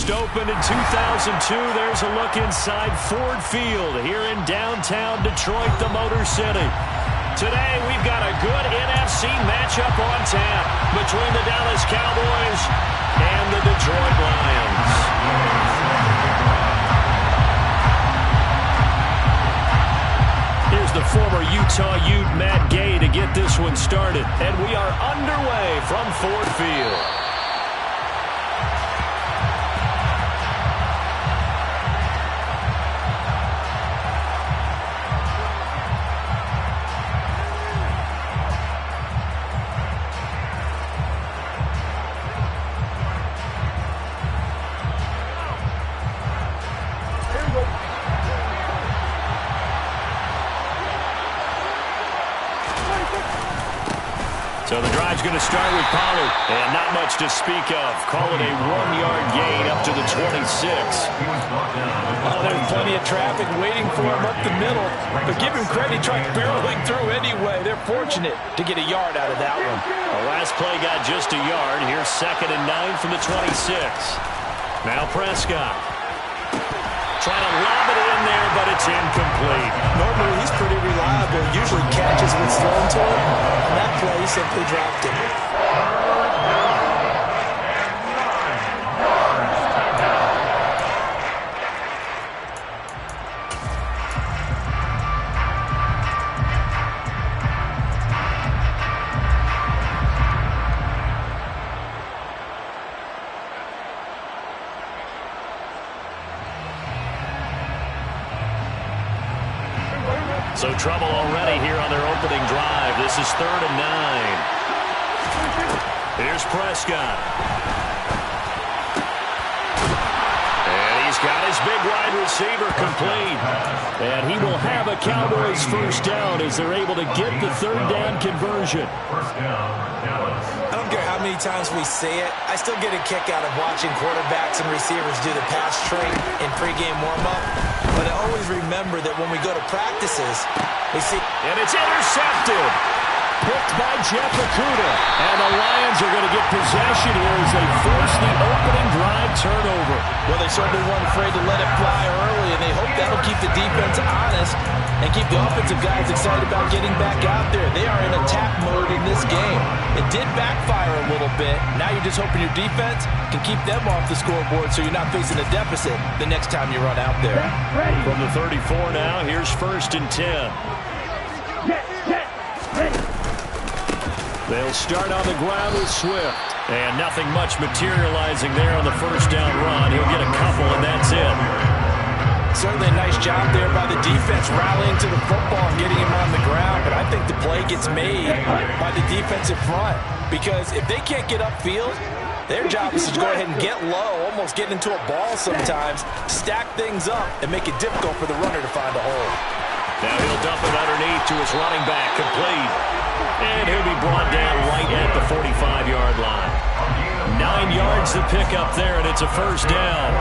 First opened in 2002. There's a look inside Ford Field here in downtown Detroit, the Motor City. Today, we've got a good NFC matchup on tap between the Dallas Cowboys and the Detroit Lions. Here's the former Utah Ute Matt Gay to get this one started. And we are underway from Ford Field. So the drive's going to start with Pollard, and not much to speak of. Call it a 1-yard gain up to the 26. Oh, there's plenty of traffic waiting for him up the middle. But give him credit, he tried barreling through anyway. They're fortunate to get a yard out of that one. The last play got just a yard. Here's 2nd and 9 from the 26. Now Prescott. Trying to lob it in there, but it's incomplete. Normally, he's pretty reliable. Usually catches what's thrown to him. On that play, he simply dropped it. So trouble already here on their opening drive. This is 3rd and 9. Here's Prescott. And he's got his big wide receiver complete. And he will have a Cowboys first down as they're able to get the 3rd down conversion. I don't care how many times we see it. I still get a kick out of watching quarterbacks and receivers do the pass train in pregame warm-up. But I always remember that when we go to practices, we see... And it's intercepted. Picked by Jeff Okudah. And the Lions are going to get possession here as they force the opening drive turnover. Well, they certainly weren't afraid to let it fly early, and they hope that'll keep the defense honest and keep the offensive guys excited about getting back out there. They are in attack mode in this game. It did backfire a little bit. Now you're just hoping your defense can keep them off the scoreboard so you're not facing a deficit the next time you run out there. From the 34 now, here's 1st and 10. They'll start on the ground with Swift. And nothing much materializing there on the first down run. He'll get a couple, and that's it. Certainly a nice job there by the defense rallying to the football and getting him on the ground. But I think the play gets made by the defensive front. Because if they can't get upfield, their job is to go ahead and get low, almost get into a ball sometimes, stack things up, and make it difficult for the runner to find a hole. Now he'll dump it underneath to his running back, complete. And he'll be brought down right at the 45-yard line. 9 yards to pick up there, and it's a first down.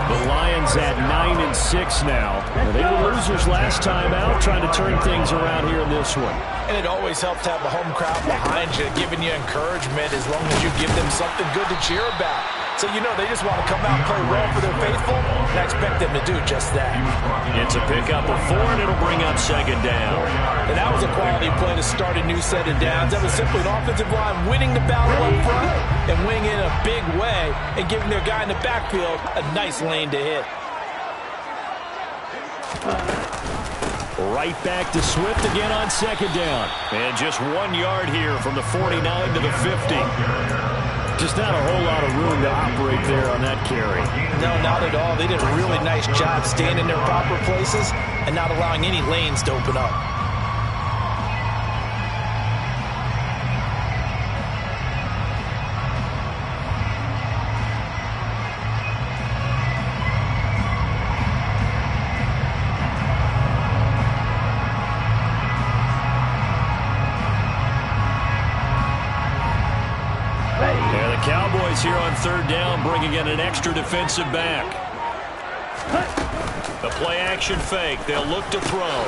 The Lions at 9-6 now. They were losers last time out, trying to turn things around here in this one. And it always helps to have a home crowd behind you, giving you encouragement as long as you give them something good to cheer about. So you know they just want to come out and play well for their faithful, and I expect them to do just that. It's a pickup of 4, and it'll bring up 2nd down. And that was a quality play to start a new set of downs. That was simply an offensive line winning the battle up front and winning in a big way and giving their guy in the backfield a nice lane to hit. Right back to Swift again on 2nd down. And just 1 yard here from the 49 to the 50. Just not a whole lot of room to operate there on that carry. No, not at all. They did a really nice job staying in their proper places and not allowing any lanes to open up. Cowboys here on 3rd down, bringing in an extra defensive back. The play action fake. They'll look to throw.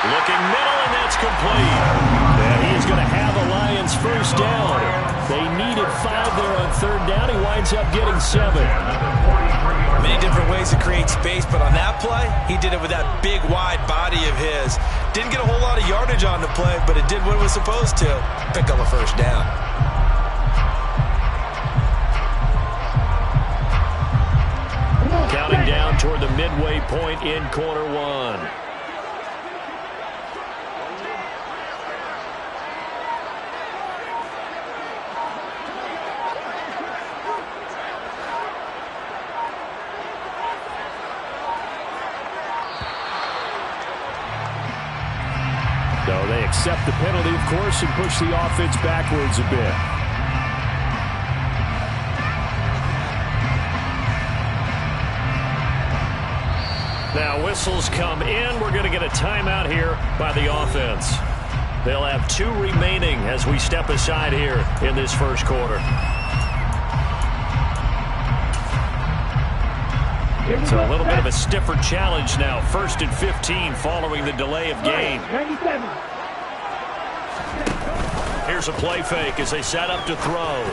Looking middle, and that's complete. And he is going to have a Lions Lions first down. They needed 5 there on third down. He winds up getting 7. Many different ways to create space, but on that play, he did it with that big, wide body of his. Didn't get a whole lot of yardage on the play, but it did what it was supposed to. Pick up a first down. Counting down toward the midway point in quarter one. So they accept the penalty, of course, and push the offense backwards a bit. Now whistles come in. We're going to get a timeout here by the offense. They'll have 2 remaining as we step aside here in this first quarter. So a little bit of a stiffer challenge now. 1st and 15 following the delay of game. Here's a play fake as they set up to throw.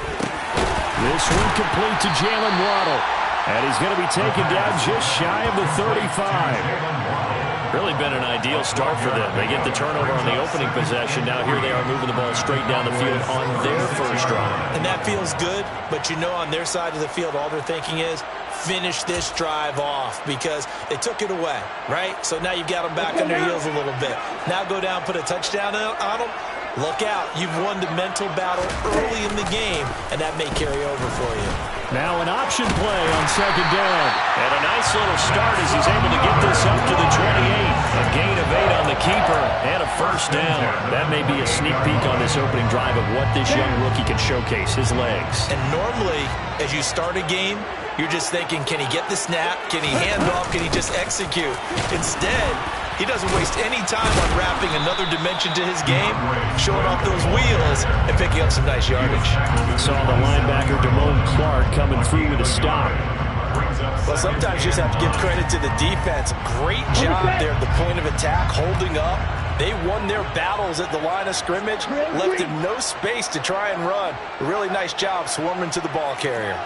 This one complete to Jalen Waddle. And he's going to be taken down just shy of the 35. Really been an ideal start for them. They get the turnover on the opening possession. Now here they are moving the ball straight down the field on their first drive. And that feels good, but you know on their side of the field all they're thinking is finish this drive off because they took it away, right? So now you've got them back on their heels a little bit. Now go down, put a touchdown on them. Look out. You've won the mental battle early in the game, and that may carry over for you. Now an option play on second down. And a nice little start as he's able to get this up to the 28. A gain of 8 on the keeper and a first down. That may be a sneak peek on this opening drive of what this young rookie can showcase, his legs. And normally, as you start a game, you're just thinking, can he get the snap? Can he hand off? Can he just execute? Instead, he doesn't waste any time unwrapping another dimension to his game, showing off those wheels and picking up some nice yardage. Saw the linebacker Damone Clark coming through with a stop. Well, sometimes you just have to give credit to the defense. Great job there at the point of attack, holding up. They won their battles at the line of scrimmage, left him no space to try and run. A really nice job swarming to the ball carrier.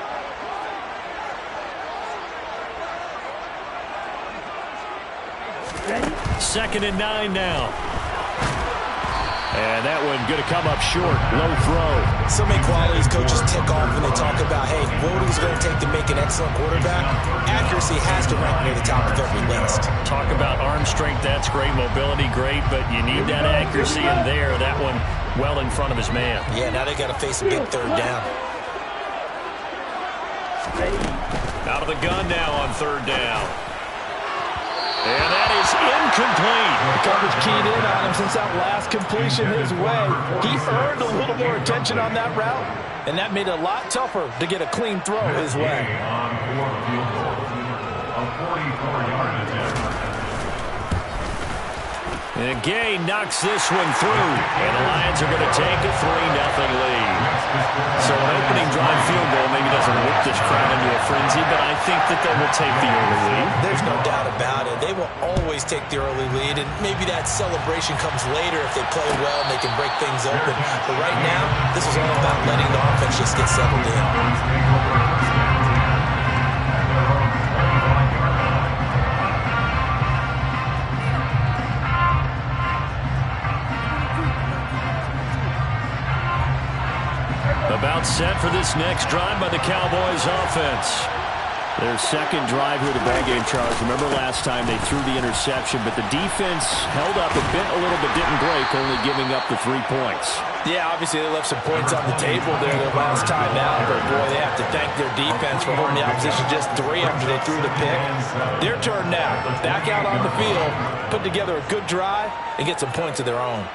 Second and 9 now. And that one going to come up short. Low throw. So many qualities coaches tick off when they talk about, hey, what is it going to take to make an excellent quarterback? Accuracy has to rank near the top of every list. Talk about arm strength. That's great. Mobility, great. But you need that accuracy in there. That one well in front of his man. Yeah, now they got to face a big third down. Out of the gun now on third down. And that is incomplete. The coverage keyed in on him since that last completion his way. He earned a little more attention on that route, and that made it a lot tougher to get a clean throw his way. And Gay knocks this one through, and the Lions are going to take a 3-0 lead. So an opening drive field goal maybe doesn't whip this crowd into a frenzy, but I think that they will take the early lead. There's no doubt about it. They will always take the early lead, and maybe that celebration comes later if they play well and they can break things open. But right now, this is all about letting the offense just get settled in. About set for this next drive by the Cowboys offense. Their second drive here, the ball game, Charles. Remember last time they threw the interception, but the defense held up a bit, a little bit didn't break, only giving up the 3 points. Yeah, obviously they left some points on the table there their last time out, but boy, they have to thank their defense for holding the opposition just 3 after they threw the pick. Their turn now. Back out on the field, put together a good drive, and get some points of their own.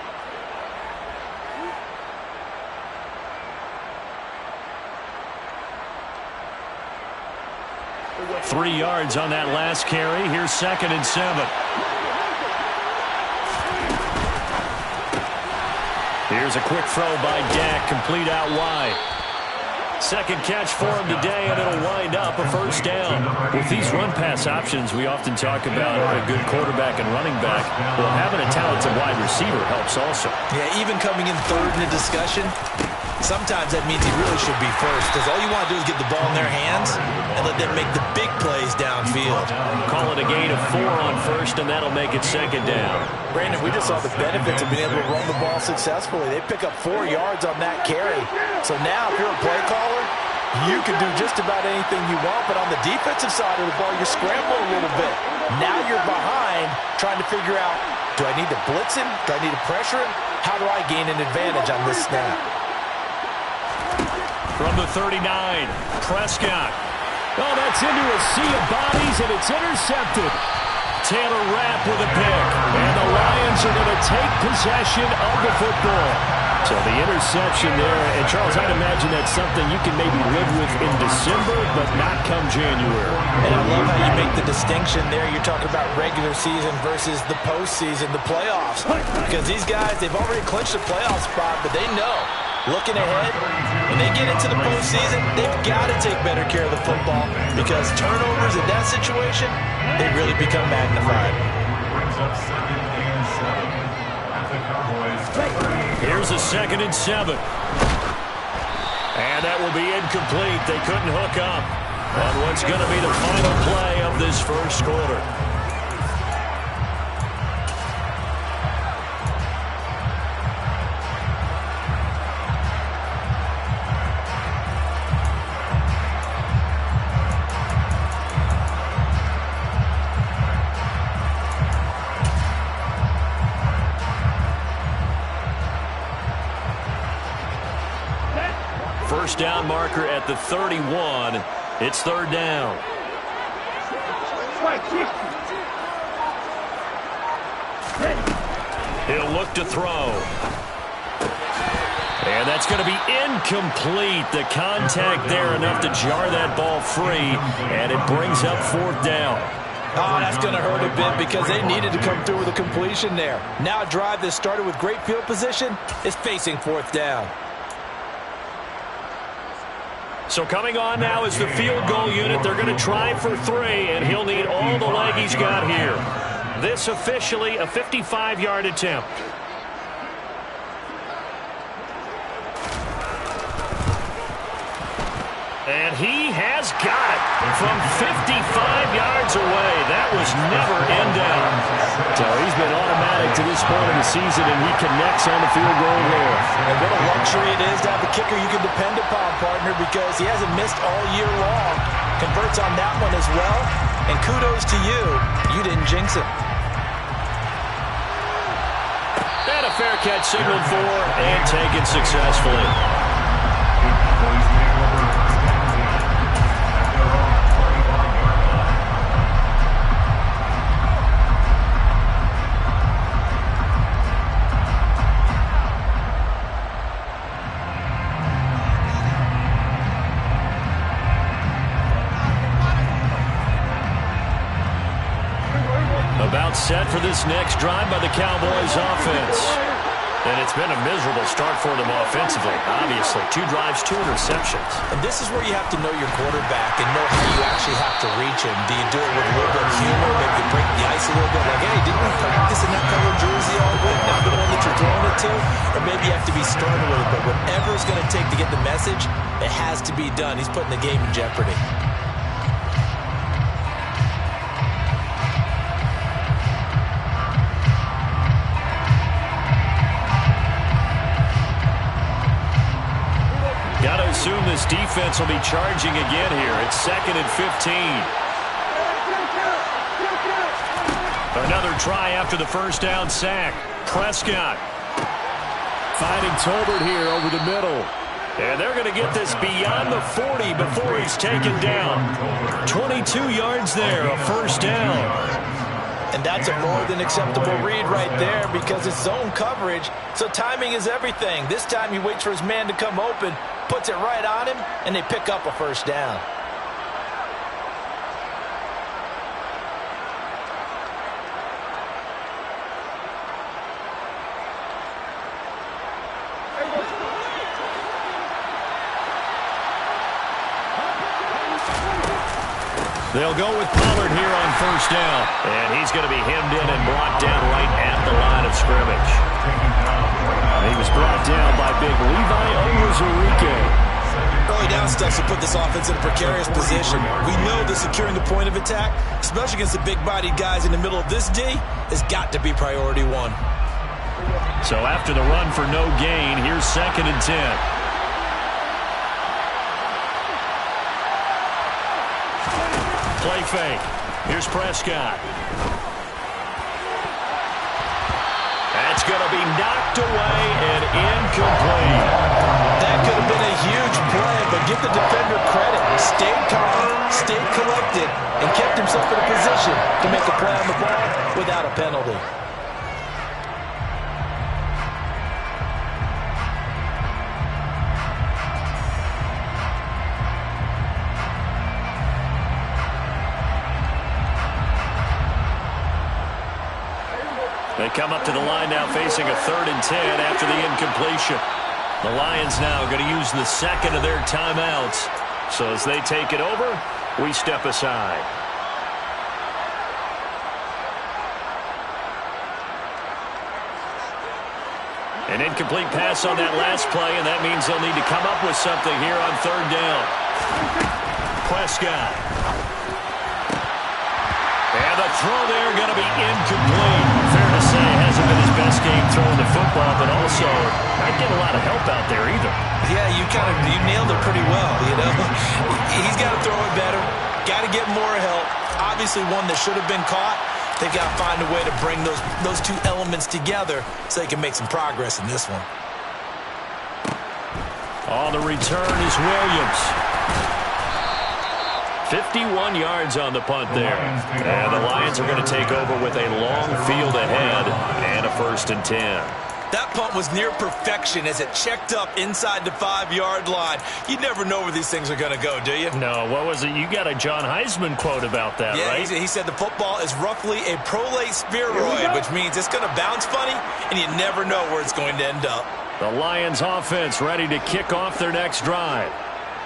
3 yards on that last carry. Here's 2nd and 7. Here's a quick throw by Dak, complete out wide. Second catch for him today, and it'll wind up a first down. With these run-pass options, we often talk about a good quarterback and running back. Well, having a talented wide receiver helps also. Yeah, even coming in third in the discussion, sometimes that means he really should be first, because all you want to do is get the ball in their hands and let them make the big plays downfield. Call it a gain of 4 on first, and that'll make it second down. Brandon, we just saw the benefits of being able to run the ball successfully. They pick up 4 yards on that carry. So now, if you're a play caller, you can do just about anything you want, but on the defensive side of the ball, you're scrambling a little bit. Now you're behind, trying to figure out, do I need to blitz him? Do I need to pressure him? How do I gain an advantage on this snap? From the 39, Prescott. Oh, that's into a sea of bodies, and it's intercepted. Taylor Rapp with a pick, and the Lions are going to take possession of the football. So the interception there, and Charles, I'd imagine that's something you can maybe live with in December, but not come January. And I love how you make the distinction there. You're talking about regular season versus the postseason, the playoffs. Because these guys, they've already clinched a playoff spot, but they know, looking ahead, when they get into the postseason, they've got to take better care of the football, because turnovers in that situation, they really become magnified. Here's a 2nd and 7. And that will be incomplete. They couldn't hook up on what's going to be the final play of this first quarter. First down marker at the 31. It's 3rd down. He'll look to throw. And that's going to be incomplete. The contact there enough to jar that ball free, and it brings up 4th down. Oh, that's going to hurt a bit because they needed to come through with a completion there. Now a drive that started with great field position is facing 4th down. So coming on now is the field goal unit. They're going to try for 3, and he'll need all the leg he's got here. This officially a 55-yard attempt. And he has got it from 55 yards away. That was never in doubt. So he's been automatic to this point of the season, and he connects on the field goal there. And what a luxury it is to have a kicker you can depend upon, partner, because he hasn't missed all year long. Converts on that one as well. And kudos to you. You didn't jinx it. And a fair catch signaled for and taken successfully. About set for this next drive by the Cowboys offense. And it's been a miserable start for them offensively, obviously. 2 drives, 2 interceptions. And this is where you have to know your quarterback and know how you actually have to reach him. Do you do it with a little bit of humor, maybe you break the ice a little bit, like, hey, didn't we practice in that color jersey all week? Not the one that you're throwing it to? Or maybe you have to be stern with it, but whatever it's going to take to get the message, it has to be done. He's putting the game in jeopardy. Got to assume this defense will be charging again here. It's 2nd and 15. Another try after the first down sack. Prescott finding Tolbert here over the middle. And they're going to get this beyond the 40 before he's taken down. 22 yards there, a first down. And that's a more than acceptable read right there because it's zone coverage, so timing is everything. This time he waits for his man to come open, puts it right on him, and they pick up a first down. They'll go with Pollard here on first down. And he's going to be hemmed in and brought down right at the line of scrimmage. He was brought down by big Levi Onwuzurike. Early down stuff to put this offense in a precarious position. We know that securing the point of attack, especially against the big-bodied guys in the middle of this D, has got to be priority one. So after the run for no gain, here's 2nd and 10. Play fake. Here's Prescott. That's going to be knocked away and incomplete. That could have been a huge play, but give the defender credit. Stayed calm, stayed collected, and kept himself in a position to make a play on the ball without a penalty. They come up to the line now facing a 3rd and 10 after the incompletion. The Lions now going to use the second of their timeouts. So as they take it over, we step aside. An incomplete pass on that last play, and that means they'll need to come up with something here on 3rd down. Prescott. And the throw there going to be incomplete. Fair to say, hasn't been his best game throwing the football, but also not getting a lot of help out there either. Yeah, you nailed it pretty well, you know. He's got to throw it better. Got to get more help. Obviously one that should have been caught. They've got to find a way to bring those two elements together so they can make some progress in this one. On the return is Williams. 51 yards on the punt there. And the Lions are going to take over with a long field ahead and a 1st and 10. That punt was near perfection as it checked up inside the 5-yard line. You never know where these things are going to go, do you? No, what was it? You got a John Heisman quote about that, right? Yeah, he said the football is roughly a prolate spheroid, which means it's going to bounce funny, and you never know where it's going to end up. The Lions offense ready to kick off their next drive.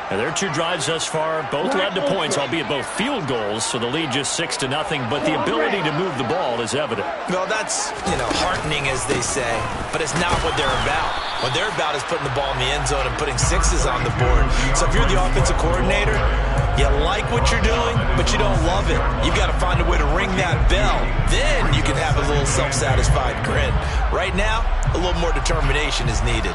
And their 2 drives thus far both led to points, albeit both field goals, so the lead just 6-0, but the ability to move the ball is evident. Well, that's, heartening, as they say, but it's not what they're about. What they're about is putting the ball in the end zone and putting 6s on the board. So if you're the offensive coordinator, you like what you're doing, but you don't love it. You've got to find a way to ring that bell. Then you can have a little self-satisfied grin. Right now, a little more determination is needed.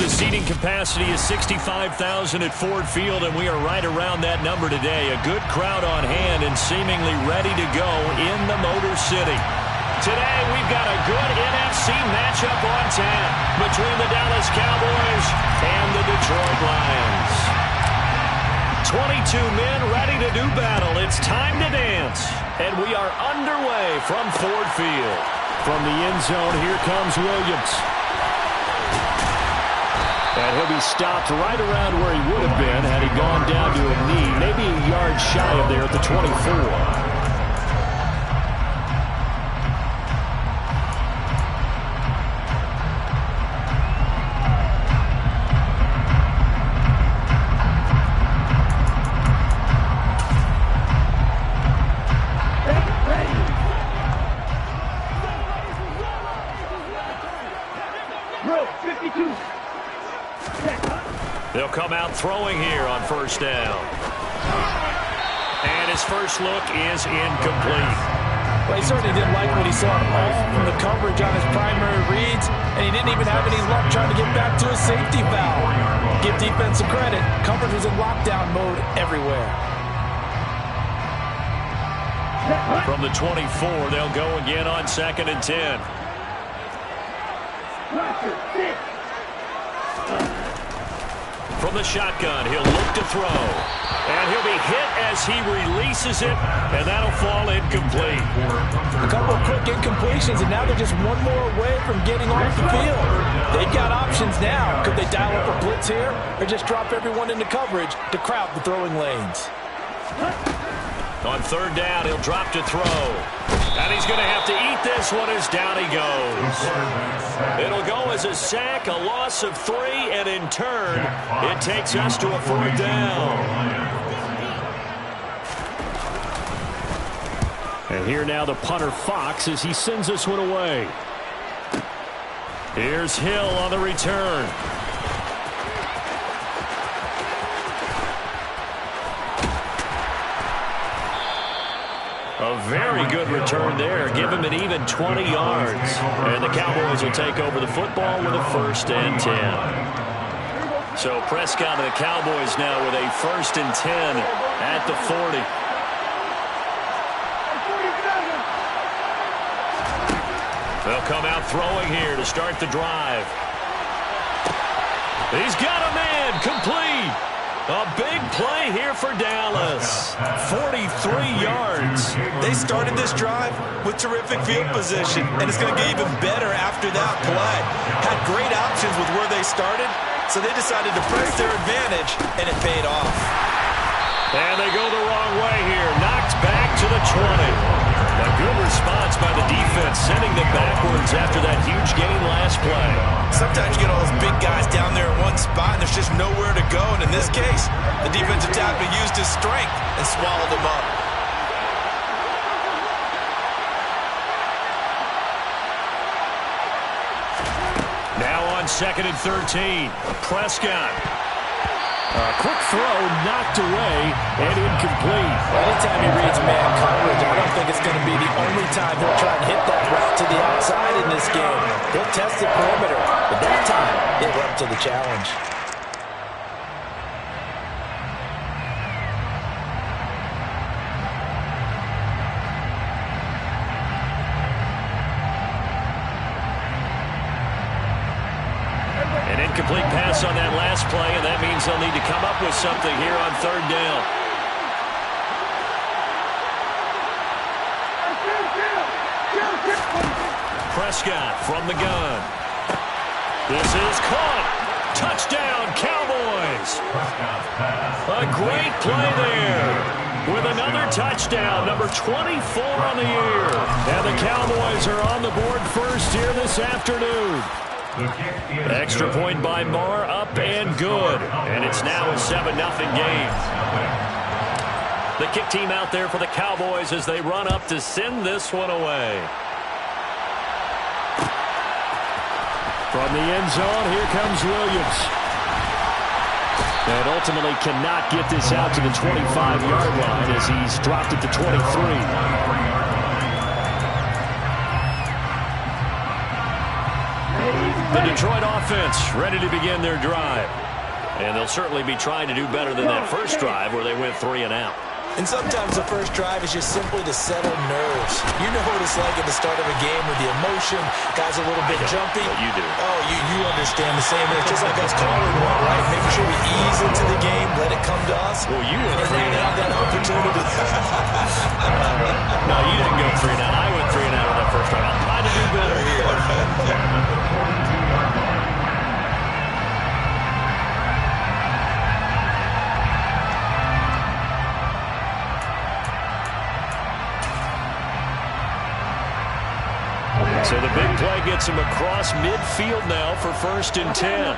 The seating capacity is 65,000 at Ford Field, and we are right around that number today. A good crowd on hand and seemingly ready to go in the Motor City. Today, we've got a good NFC matchup on tap between the Dallas Cowboys and the Detroit Lions. 22 men ready to do battle. It's time to dance. And we are underway from Ford Field. From the end zone, here comes Williams. And he'll be stopped right around where he would have been had he gone down to a knee, maybe a yard shy of there at the 24. They'll come out throwing here on first down. And his first look is incomplete. Well, he certainly didn't like what he saw from the coverage on his primary reads, and he didn't even have any luck trying to get back to his safety valve. Give defense some credit. Coverage was in lockdown mode everywhere. From the 24, they'll go again on 2nd and 10. From the shotgun, he'll look to throw. And he'll be hit as he releases it, and that'll fall incomplete. A couple of quick incompletions, and now they're just one more away from getting off the field. They've got options now. Could they dial up a blitz here, or just drop everyone into coverage to crowd the throwing lanes? On 3rd down, he'll drop to throw. And he's going to have to eat this one as down he goes. It'll go as a sack, a loss of 3, and in turn, it takes us to a 4th down. And here now the punter Fox as he sends this one away. Here's Hill on the return. A very good return there. Give him an even 20 yards. And the Cowboys will take over the football with a 1st and 10. So Prescott and the Cowboys now with a 1st and 10 at the 40. They'll come out throwing here to start the drive. He's got a man, complete. A big play here for Dallas. 43 yards. They started this drive with terrific field position, and it's going to get even better after that play. Had great options with where they started, so they decided to press their advantage, and it paid off. And they go the wrong way here. Knocked back to the 20. A good response by the defense, sending them backwards after that huge gain last play. Sometimes you get all those big guys down there in one spot, and there's just nowhere to go. And in this case, the defensive tackle used his strength and swallowed him up. Now on 2nd and 13, Prescott. A quick throw knocked away and incomplete. Anytime he reads man coverage, I don't think it's going to be the only time he'll try and hit that route to the outside in this game. He'll test the perimeter, but that time he'll run to the challenge. An incomplete pass on that last play, and that means they'll need to come up with something here on 3rd down. Prescott from the gun. This is caught. Touchdown, Cowboys. A great play there with another touchdown, number 24 on the year. And the Cowboys are on the board first here this afternoon. Extra point by Marr, up and good. And it's now a 7-0 game. The kick team out there for the Cowboys as they run up to send this one away. From the end zone, here comes Williams. And ultimately cannot get this out to the 25-yard line as he's dropped at the 23. The Detroit offense ready to begin their drive. And they'll certainly be trying to do better than that first drive where they went 3 and out. And sometimes the first drive is just simply to settle nerves. You know what it's like at the start of a game with the emotion. Guys a little bit jumpy. But you do. Oh, you understand the same. It's just like us calling one, right? Making sure we ease into the game, let it come to us. Well, you went 3 and out. That opportunity. No, you didn't go 3 and out. I went 3 and out on that first drive. I'll try to do better here. So the big play gets him across midfield now for 1st and 10.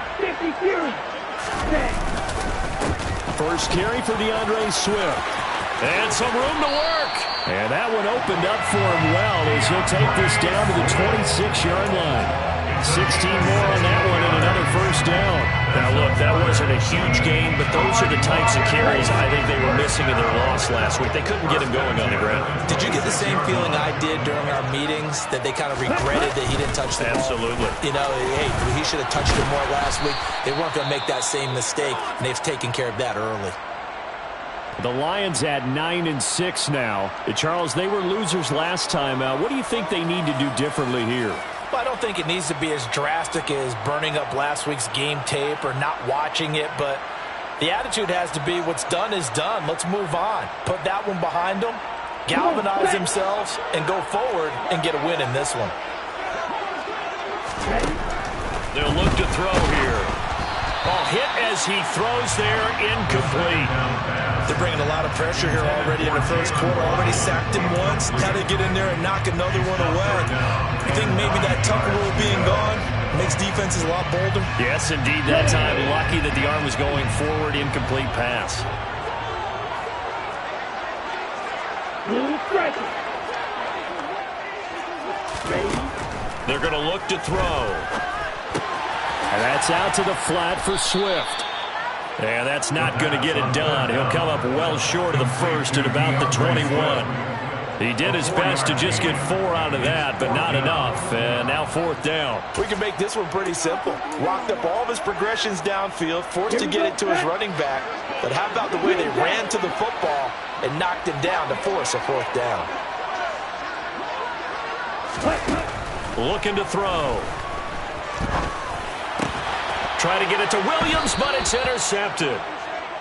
First carry for DeAndre Swift. And some room to work. And that one opened up for him well as he'll take this down to the 26-yard line. 16 more on that one and another first down. Now, look, that wasn't a huge gain, but those are the types of carries I think they were missing in their loss last week. They couldn't get him going on the ground. Did you get the same feeling I did during our meetings, that they kind of regretted that he didn't touch the ball? Absolutely. You know, hey, he should have touched it more last week. They weren't going to make that same mistake, and they've taken care of that early. The Lions at 9 and 6 now. Charles, they were losers last time. What do you think they need to do differently here? Well, I don't think it needs to be as drastic as burning up last week's game tape or not watching it, but the attitude has to be what's done is done. Let's move on. Put that one behind them, galvanize themselves, and go forward and get a win in this one. They'll look to throw here. Ball hit as he throws there, incomplete. They're bringing a lot of pressure here already in the first quarter. Already sacked him once. Now they get in there and knock another one away. I think maybe that Tucker rule being gone makes defenses a lot bolder. Yes, indeed. That time, lucky that the arm was going forward, incomplete pass. They're going to look to throw. And that's out to the flat for Swift. And that's not going to get it done. He'll come up well short of the first at about the 21. He did his best to just get 4 out of that, but not enough. And now 4th down. We can make this one pretty simple. Locked up all of his progressions downfield, forced to get it to his running back. But how about the way they ran to the football and knocked him down to force a 4th down? Looking to throw. Try to get it to Williams, but it's intercepted.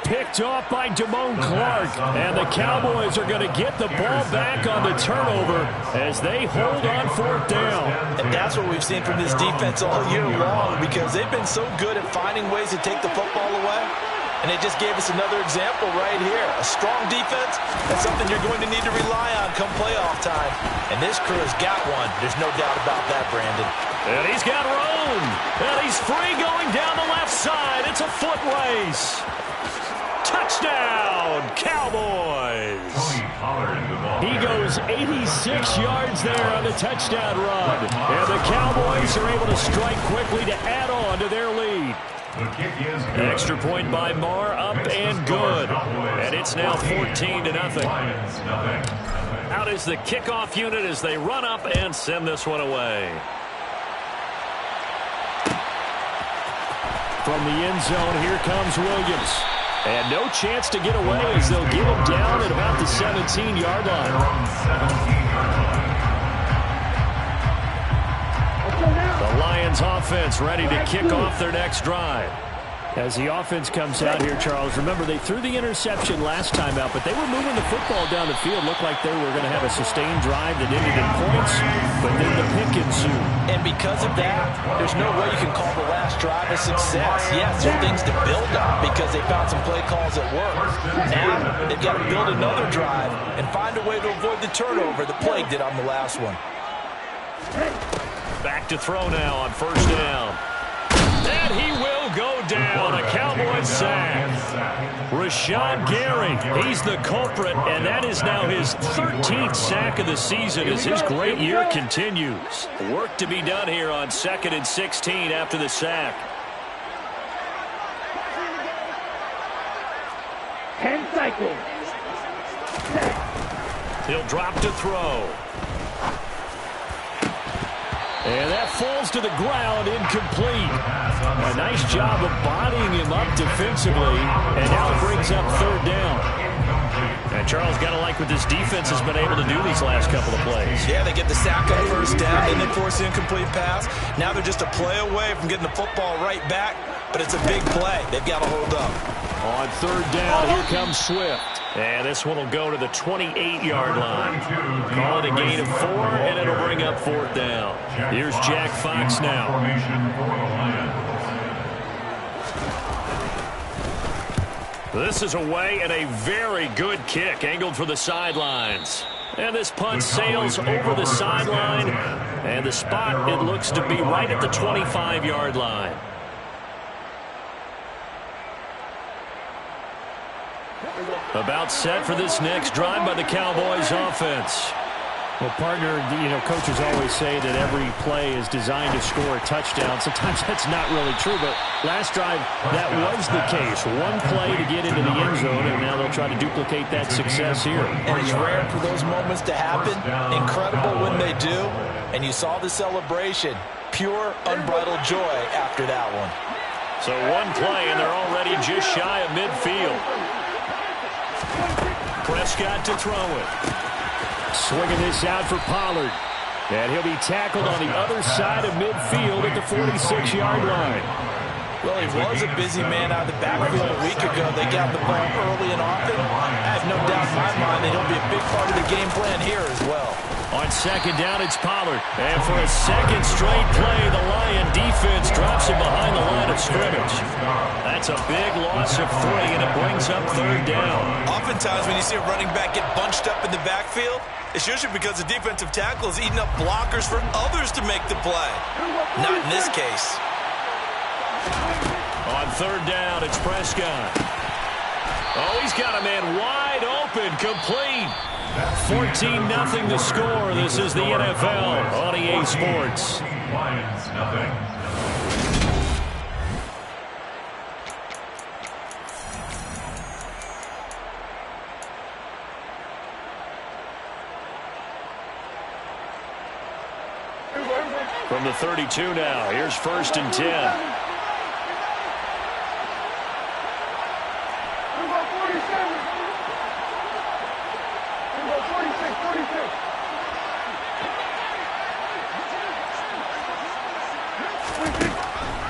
Picked off by Damone Clark. And the Cowboys are going to get the ball back on the turnover as they hold on 4th down. And that's what we've seen from this defense all year long, because they've been so good at finding ways to take the football away. And it just gave us another example right here. A strong defense, that's something you're going to need to rely on come playoff time. And this crew has got one. There's no doubt about that, Brandon. And he's got room. And he's free going down the left side. It's a foot race. Touchdown, Cowboys. He goes 86 yards there on the touchdown run. And the Cowboys are able to strike quickly to add on to their lead. Extra point by Marr, up and good. And it's now 14-0. Out is the kickoff unit as they run up and send this one away. From the end zone, here comes Williams. And no chance to get away as they'll get him down at about the 17-yard line. The Lions offense ready to kick off their next drive. As the offense comes out here, Charles, remember they threw the interception last time out, but they were moving the football down the field. Looked like they were going to have a sustained drive that ended in points, but then the pick ensued. And because of that, there's no way you can call the last drive a success. Yes, there are things to build on because they found some play calls that work. Now they've got to build another drive and find a way to avoid the turnover the Plague did on the last one. Back to throw now on 1st down. And he will go down. A Cowboys sack. Rashawn Gary, he's the culprit, and that is now his 13th sack of the season as his great year continues. Work to be done here on 2nd and 16 after the sack. 10 seconds. He'll drop to throw. And that falls to the ground, incomplete. A nice job of bodying him up defensively, and now it brings up third down. And Charles, got to like what this defense has been able to do these last couple of plays. Yeah, they get the sack on first down, and then force the incomplete pass. Now they're just a play away from getting the football right back, but it's a big play. They've got to hold up. On third down, here comes Swift. And this one will go to the 28-yard line. Call it a gain of 4, and it'll bring up fourth down. Here's Jack Fox now. This is away, and a very good kick angled for the sidelines. And this punt sails over the sideline, and the spot, it looks to be right at the 25-yard line. About set for this next drive by the Cowboys offense. Well, partner, coaches always say that every play is designed to score a touchdown. Sometimes that's not really true, but last drive, that was the case. One play to get into the end zone, and now they'll try to duplicate that success here. And it's rare for those moments to happen. Incredible when they do. And you saw the celebration. Pure, unbridled joy after that one. So one play, and they're already just shy of midfield. Prescott to throw it. Swinging this out for Pollard. And he'll be tackled on the other side of midfield at the 46-yard line. Well, he was a busy man out of the backfield a week ago. They got the ball early and often. I have no doubt in my mind that he'll be a big part of the game plan here as well. On second down, it's Pollard. And for a second straight play, the Lion defense drops him behind the line of scrimmage. That's a big loss of 3, and it brings up third down. Oftentimes when you see a running back get bunched up in the backfield, it's usually because the defensive tackle is eating up blockers for others to make the play. Not in this case. On third down, it's Prescott. Oh, he's got a man wide open, complete. 14-0 the score. This is the NFL on EA Sports. From the 32 now, here's first and 10.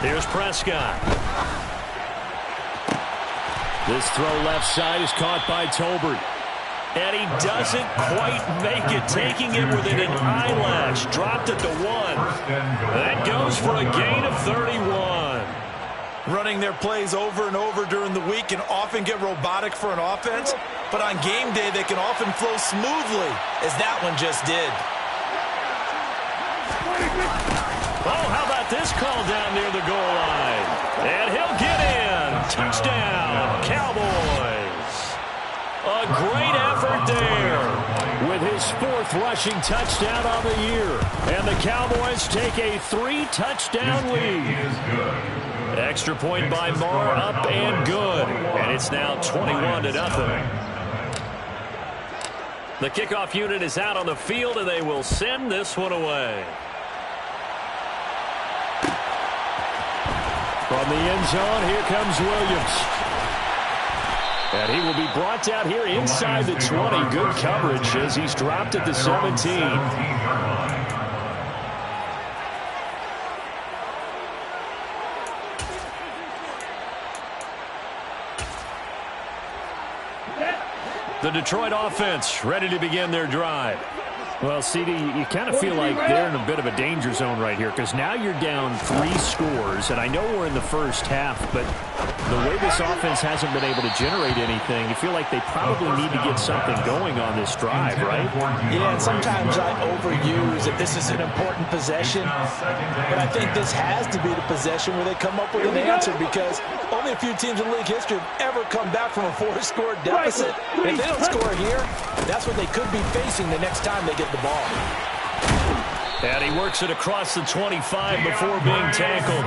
Here's Prescott. This throw left side is caught by Tolbert. And he doesn't quite make it, taking it within an eyelash. Dropped it to 1. That goes for a gain of 31. Running their plays over and over during the week can often get robotic for an offense, but on game day they can often flow smoothly, as that one just did. Oh, how about this call down near the goal line? And he'll get in. Touchdown, Cowboys. A great effort there with his 4th rushing touchdown on the year. And the Cowboys take a 3-touchdown lead. Extra point by Marr, up and good. And it's now 21-0. The kickoff unit is out on the field, and they will send this one away. From the end zone, here comes Williams. And he will be brought down here inside the 20. Good coverage as he's dropped at the 17. The Detroit offense ready to begin their drive. Well, CD, you kind of feel like they're in a bit of a danger zone right here because now you're down 3 scores, and I know we're in the first half, but the way this offense hasn't been able to generate anything, you feel like they probably need to get something going on this drive, right? Yeah, and sometimes I overuse that this is an important possession, but I think this has to be the possession where they come up with an answer because only a few teams in league history have ever come back from a 4-score deficit. And if they don't score here, that's what they could be facing the next time they get the ball. And he works it across the 25 before being tackled.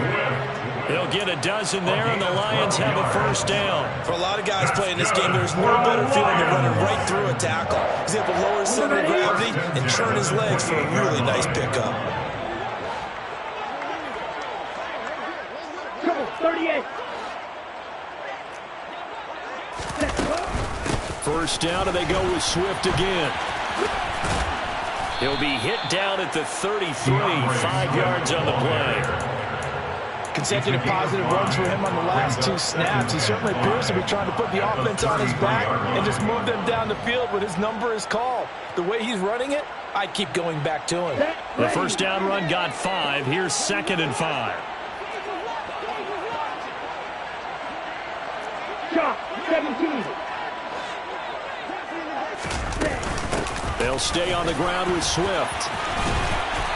He'll get a dozen there, and the Lions have a first down. For a lot of guys playing this game, there's no better feeling than running right through a tackle. He's able to lower his center of gravity and turn his legs for a really nice pickup. First down, and they go with Swift again. He'll be hit down at the 33, 5 yards on the play. Consecutive positive runs for him on the last 2 snaps. He certainly appears to be trying to put the offense on his back and just move them down the field when his number is called. The way he's running it, I'd keep going back to him. The first down run got 5. Here's 2nd and 5. 17. They'll stay on the ground with Swift.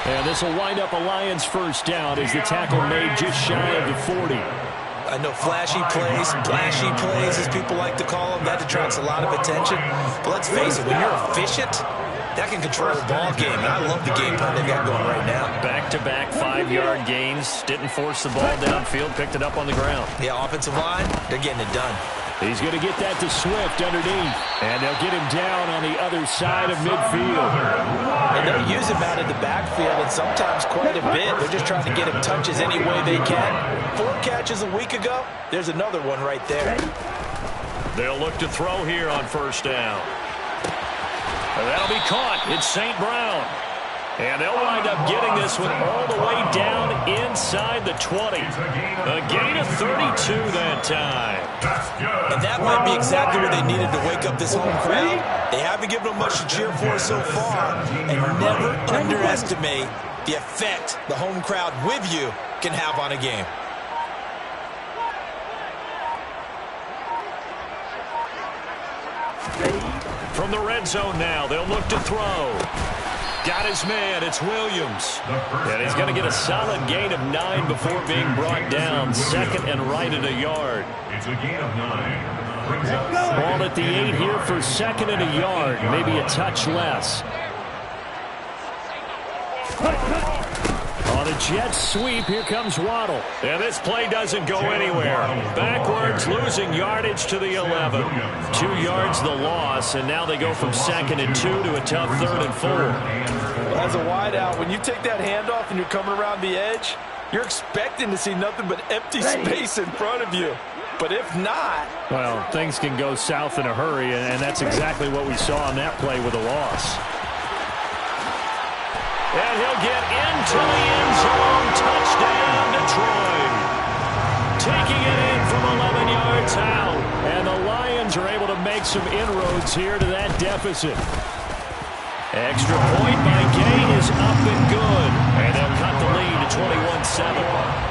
And this will wind up a Lions first down as the tackle made just shy of the 40. I know flashy plays, flashy plays, as people like to call them, that attracts a lot of attention. But let's face it, when you're efficient, that can control a ball game. And I love the game plan they've got going right now. Back-to-back 5-yard gains. Didn't force the ball downfield, picked it up on the ground. Yeah, offensive line, they're getting it done. He's going to get that to Swift underneath. And they'll get him down on the other side of midfield. And they'll use him out of the backfield, and sometimes quite a bit. They're just trying to get him touches any way they can. 4 catches a week ago. There's another one right there. They'll look to throw here on first down. And that'll be caught. It's St. Brown. And they'll wind up getting this one all the way down inside the 20. A gain of 32 that time. And that might be exactly what they needed to wake up this home crowd. They haven't given them much to cheer for so far. And never underestimate the effect the home crowd with you can have on a game. From the red zone now, they'll look to throw. Got his man, it's Williams. And he's going to get a solid gain of 9 before being brought down. 2nd and right at a yard. It's a gain of 9. Ball at the 8 here for 2nd and a yard. Maybe a touch less. On a jet sweep, here comes Waddle. And this play doesn't go anywhere. Backwards, losing yardage to the 11. 2 yards the loss, and now they go from 2nd and 2 to a tough 3rd and 4. Well, as a wideout, when you take that handoff and you're coming around the edge, you're expecting to see nothing but empty space in front of you. But if not... Well, things can go south in a hurry, and that's exactly what we saw on that play with a loss. And he'll get into the end zone. Touchdown, Detroit. Taking it in from 11 yards out. And the Lions are able to make some inroads here to that deficit. Extra point by Gay is up and good. And they'll cut the lead to 21-7.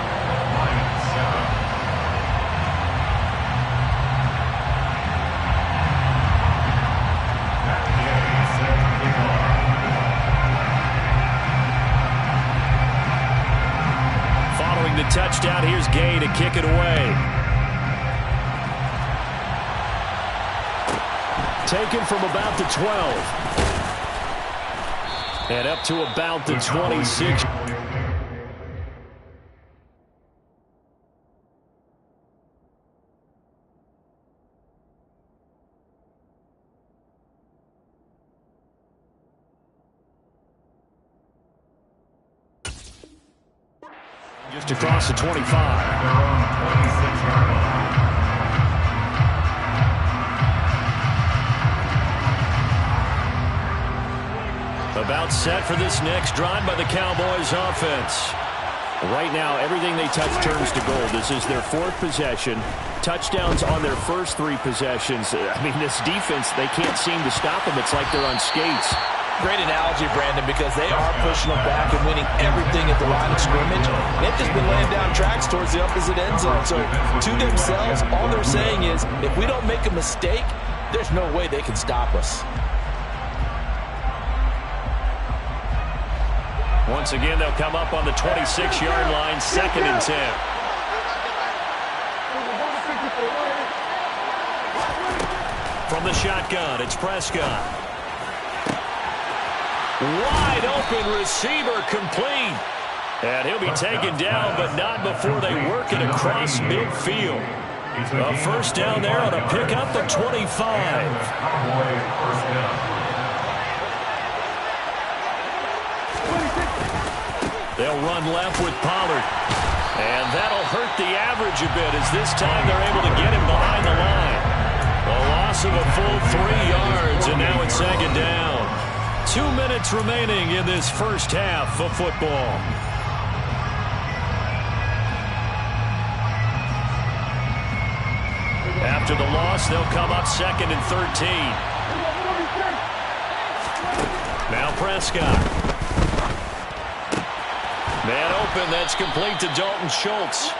The touchdown, here's Gay to kick it away. Taken from about the 12. And up to about the 26. Just across the 25. About set for this next drive by the Cowboys offense. Right now, everything they touch turns to gold. This is their 4th possession. Touchdowns on their first 3 possessions. I mean, this defense, they can't seem to stop them. It's like they're on skates. Great analogy, Brandon, because they are pushing them back and winning everything at the line of scrimmage. They've just been laying down tracks towards the opposite end zone. So to themselves, all they're saying is, if we don't make a mistake, there's no way they can stop us. Once again, they'll come up on the 26-yard line, 2nd and 10. From the shotgun, it's Prescott. Wide open receiver complete. And he'll be taken down, but not before they work it across midfield. A first down there on a pickup at 25. They'll run left with Pollard. And that'll hurt the average a bit as this time they're able to get him behind the line. A loss of a full 3 yards, and now it's second down. 2 minutes remaining in this first half of football. After the loss, they'll come up 2nd and 13. Now Prescott. Man open, that's complete to Dalton Schultz.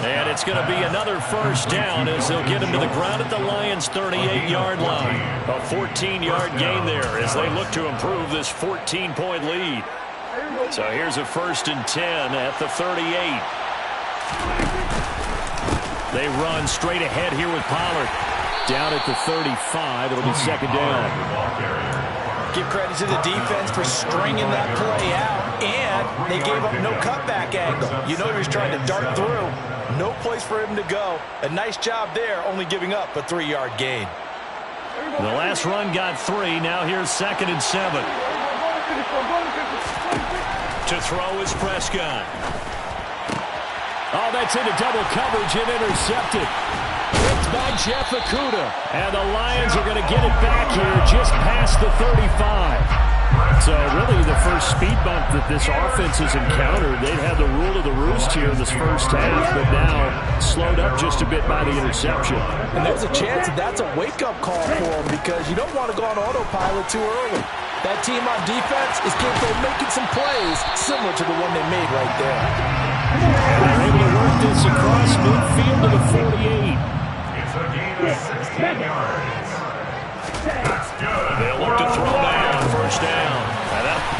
And it's going to be another first down as they'll get him to the ground at the Lions' 38-yard line. A 14-yard gain there as they look to improve this 14-point lead. So here's a 1st and 10 at the 38. They run straight ahead here with Pollard. Down at the 35, it'll be second down. Give credit to the defense for stringing that play out, and they gave up no cutback angle. You know he was trying to dart through. No place for him to go. A nice job there, only giving up a 3-yard gain. The last run got 3. Now here's 2nd and 7. To throw is Prescott. Oh, that's into double coverage and intercepted. Picked by Jeff Okudah. And the Lions are going to get it back here just past the 35. So really the first speed bump that this offense has encountered. They've had the rule of the roost here in this first half, but now slowed up just a bit by the interception. And there's a chance that that's a wake-up call for them because you don't want to go on autopilot too early. That team on defense is capable of making some plays similar to the one they made right there. And they're able to work this across midfield to the 48. It's a gain of 16 yards. That's good. They'll look to throw down. First down.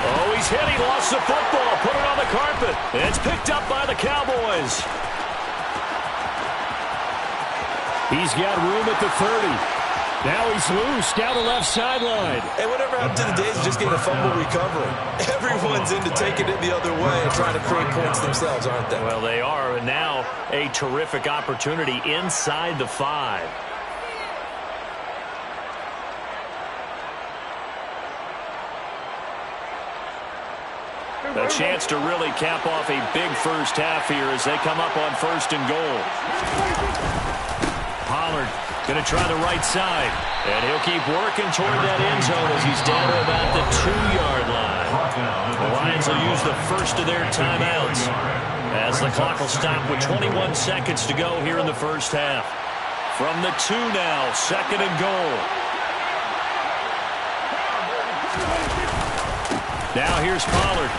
Oh, he's hit. He lost the football. Put it on the carpet. It's picked up by the Cowboys. He's got room at the 30. Now he's loose down the left sideline. Hey, whatever happened to the days of just getting a fumble recovery? Everyone's into taking it the other way and trying to create points themselves, aren't they? Well, they are. And now a terrific opportunity inside the 5. A chance to really cap off a big first half here as they come up on 1st and goal. Pollard going to try the right side. And he'll keep working toward that end zone as he's down to about the 2-yard line. The Lions will use the first of their timeouts as the clock will stop with 21 seconds to go here in the first half. From the 2 now, 2nd and goal. Now here's Pollard.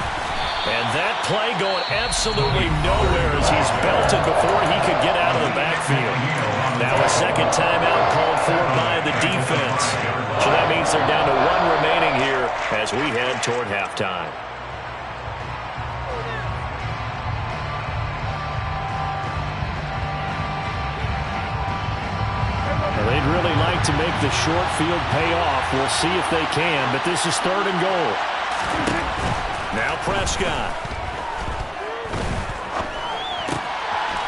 And that play going absolutely nowhere as he's belted before he could get out of the backfield. Now a second timeout called for by the defense. So that means they're down to 1 remaining here as we head toward halftime. Well, they'd really like to make the short field pay off. We'll see if they can, but this is 3rd and goal. Now Prescott.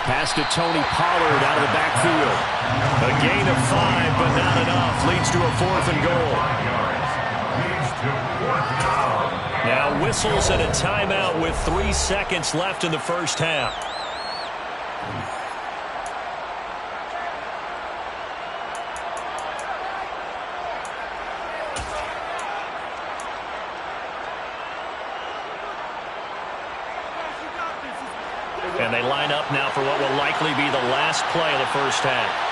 Pass to Tony Pollard out of the backfield. A gain of 5, but not enough. Leads to a 4th and goal. Now whistles and a timeout with 3 seconds left in the first half. And they line up now for what will likely be the last play of the first half.